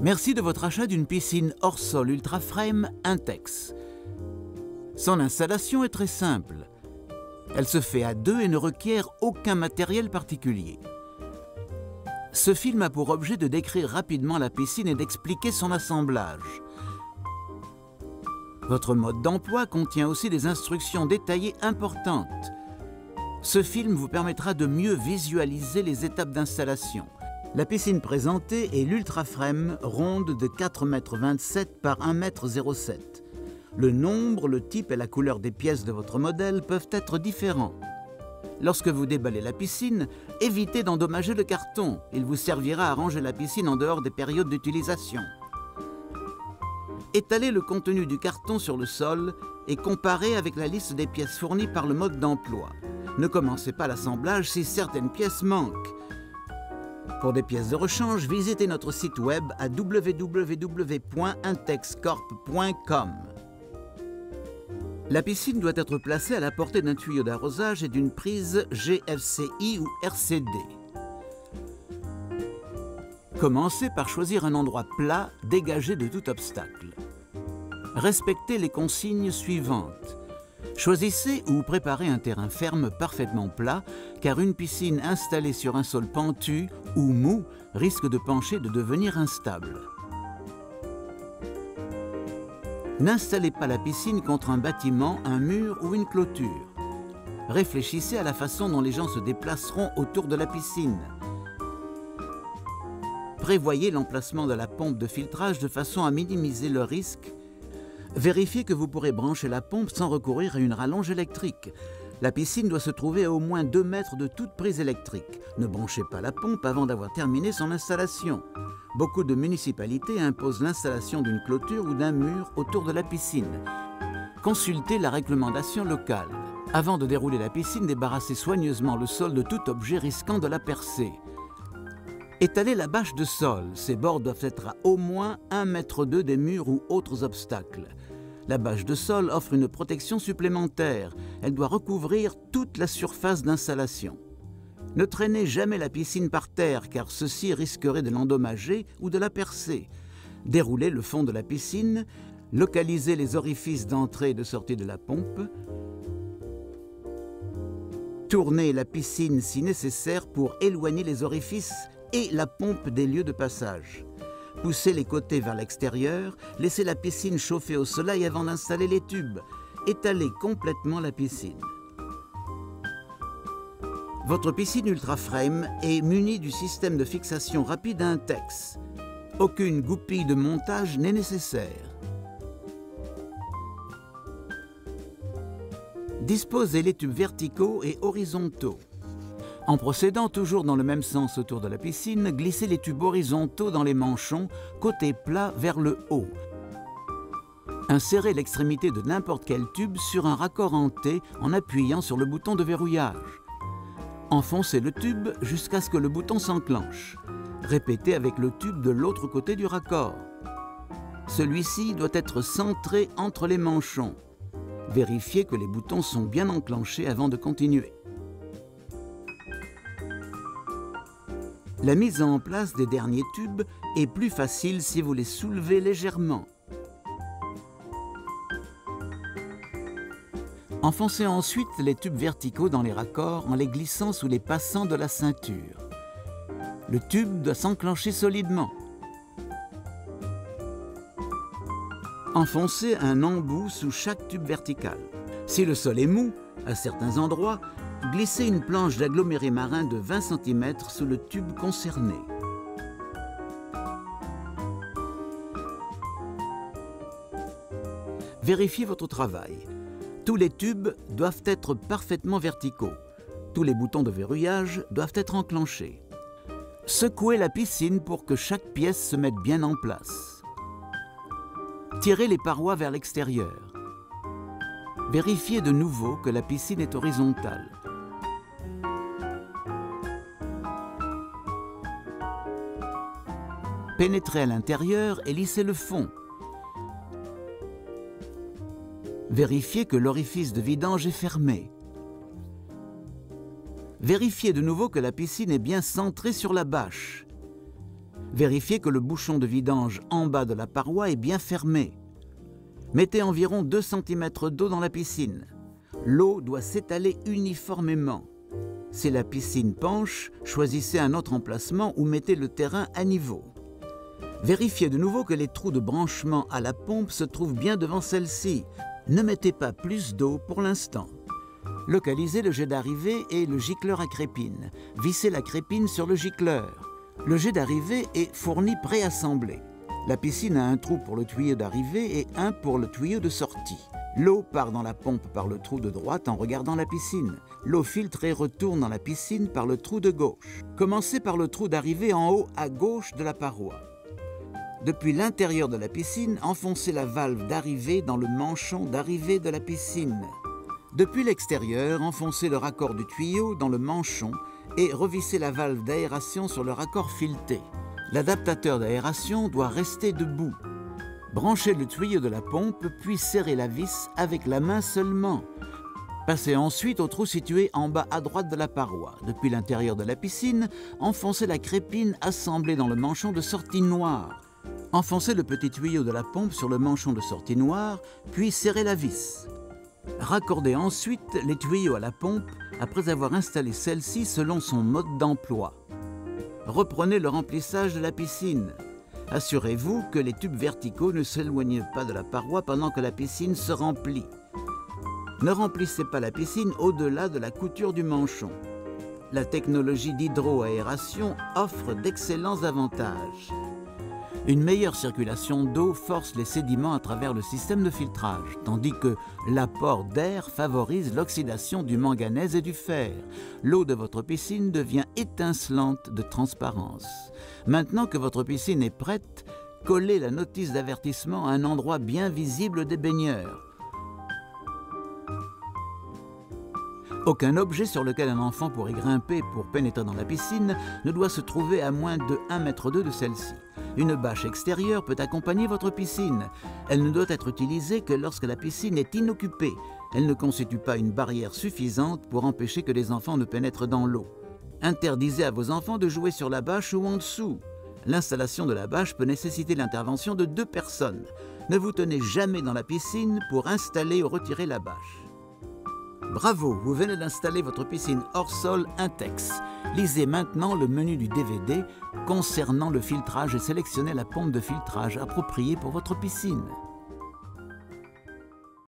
Merci de votre achat d'une piscine hors sol Ultraframe Intex. Son installation est très simple. Elle se fait à deux et ne requiert aucun matériel particulier. Ce film a pour objet de décrire rapidement la piscine et d'expliquer son assemblage. Votre mode d'emploi contient aussi des instructions détaillées importantes. Ce film vous permettra de mieux visualiser les étapes d'installation. La piscine présentée est l'Ultraframe ronde de 4,27 m par 1,07 m. Le nombre, le type et la couleur des pièces de votre modèle peuvent être différents. Lorsque vous déballez la piscine, évitez d'endommager le carton. Il vous servira à ranger la piscine en dehors des périodes d'utilisation. Étalez le contenu du carton sur le sol et comparez avec la liste des pièces fournies par le mode d'emploi. Ne commencez pas l'assemblage si certaines pièces manquent. Pour des pièces de rechange, visitez notre site web à www.intexcorp.com. La piscine doit être placée à la portée d'un tuyau d'arrosage et d'une prise GFCI ou RCD. Commencez par choisir un endroit plat, dégagé de tout obstacle. Respectez les consignes suivantes. Choisissez ou préparez un terrain ferme parfaitement plat, car une piscine installée sur un sol pentu ou mou risque de pencher et de devenir instable. N'installez pas la piscine contre un bâtiment, un mur ou une clôture. Réfléchissez à la façon dont les gens se déplaceront autour de la piscine. Prévoyez l'emplacement de la pompe de filtrage de façon à minimiser le risque. Vérifiez que vous pourrez brancher la pompe sans recourir à une rallonge électrique. La piscine doit se trouver à au moins 2 mètres de toute prise électrique. Ne branchez pas la pompe avant d'avoir terminé son installation. Beaucoup de municipalités imposent l'installation d'une clôture ou d'un mur autour de la piscine. Consultez la réglementation locale. Avant de dérouler la piscine, débarrassez soigneusement le sol de tout objet risquant de la percer. Étalez la bâche de sol. Ses bords doivent être à au moins 1,2 m des murs ou autres obstacles. La bâche de sol offre une protection supplémentaire. Elle doit recouvrir toute la surface d'installation. Ne traînez jamais la piscine par terre, car ceci risquerait de l'endommager ou de la percer. Déroulez le fond de la piscine, localisez les orifices d'entrée et de sortie de la pompe. Tournez la piscine si nécessaire pour éloigner les orifices et la pompe des lieux de passage. Poussez les côtés vers l'extérieur, laissez la piscine chauffer au soleil avant d'installer les tubes. Étalez complètement la piscine. Votre piscine Ultraframe est munie du système de fixation rapide Intex. Aucune goupille de montage n'est nécessaire. Disposez les tubes verticaux et horizontaux. En procédant toujours dans le même sens autour de la piscine, glissez les tubes horizontaux dans les manchons, côté plat vers le haut. Insérez l'extrémité de n'importe quel tube sur un raccord en T en appuyant sur le bouton de verrouillage. Enfoncez le tube jusqu'à ce que le bouton s'enclenche. Répétez avec le tube de l'autre côté du raccord. Celui-ci doit être centré entre les manchons. Vérifiez que les boutons sont bien enclenchés avant de continuer. La mise en place des derniers tubes est plus facile si vous les soulevez légèrement. Enfoncez ensuite les tubes verticaux dans les raccords en les glissant sous les passants de la ceinture. Le tube doit s'enclencher solidement. Enfoncez un embout sous chaque tube vertical. Si le sol est mou, à certains endroits, glissez une planche d'aggloméré marin de 20 cm sous le tube concerné. Vérifiez votre travail. Tous les tubes doivent être parfaitement verticaux. Tous les boutons de verrouillage doivent être enclenchés. Secouez la piscine pour que chaque pièce se mette bien en place. Tirez les parois vers l'extérieur. Vérifiez de nouveau que la piscine est horizontale. Pénétrez à l'intérieur et lissez le fond. Vérifiez que l'orifice de vidange est fermé. Vérifiez de nouveau que la piscine est bien centrée sur la bâche. Vérifiez que le bouchon de vidange en bas de la paroi est bien fermé. Mettez environ 2 cm d'eau dans la piscine. L'eau doit s'étaler uniformément. Si la piscine penche, choisissez un autre emplacement ou mettez le terrain à niveau. Vérifiez de nouveau que les trous de branchement à la pompe se trouvent bien devant celle-ci. Ne mettez pas plus d'eau pour l'instant. Localisez le jet d'arrivée et le gicleur à crépine. Vissez la crépine sur le gicleur. Le jet d'arrivée est fourni préassemblé. La piscine a un trou pour le tuyau d'arrivée et un pour le tuyau de sortie. L'eau part dans la pompe par le trou de droite en regardant la piscine. L'eau filtrée retourne dans la piscine par le trou de gauche. Commencez par le trou d'arrivée en haut à gauche de la paroi. Depuis l'intérieur de la piscine, enfoncez la valve d'arrivée dans le manchon d'arrivée de la piscine. Depuis l'extérieur, enfoncez le raccord du tuyau dans le manchon et revissez la valve d'aération sur le raccord fileté. L'adaptateur d'aération doit rester debout. Branchez le tuyau de la pompe, puis serrez la vis avec la main seulement. Passez ensuite au trou situé en bas à droite de la paroi. Depuis l'intérieur de la piscine, enfoncez la crépine assemblée dans le manchon de sortie noire. Enfoncez le petit tuyau de la pompe sur le manchon de sortie noire, puis serrez la vis. Raccordez ensuite les tuyaux à la pompe après avoir installé celle-ci selon son mode d'emploi. Reprenez le remplissage de la piscine. Assurez-vous que les tubes verticaux ne s'éloignent pas de la paroi pendant que la piscine se remplit. Ne remplissez pas la piscine au-delà de la couture du manchon. La technologie d'hydroaération offre d'excellents avantages. Une meilleure circulation d'eau force les sédiments à travers le système de filtrage, tandis que l'apport d'air favorise l'oxydation du manganèse et du fer. L'eau de votre piscine devient étincelante de transparence. Maintenant que votre piscine est prête, collez la notice d'avertissement à un endroit bien visible des baigneurs. Aucun objet sur lequel un enfant pourrait grimper pour pénétrer dans la piscine ne doit se trouver à moins de 1,2 m de celle-ci. Une bâche extérieure peut accompagner votre piscine. Elle ne doit être utilisée que lorsque la piscine est inoccupée. Elle ne constitue pas une barrière suffisante pour empêcher que les enfants ne pénètrent dans l'eau. Interdisez à vos enfants de jouer sur la bâche ou en dessous. L'installation de la bâche peut nécessiter l'intervention de 2 personnes. Ne vous tenez jamais dans la piscine pour installer ou retirer la bâche. Bravo, vous venez d'installer votre piscine hors sol Intex. Lisez maintenant le menu du DVD concernant le filtrage et sélectionnez la pompe de filtrage appropriée pour votre piscine.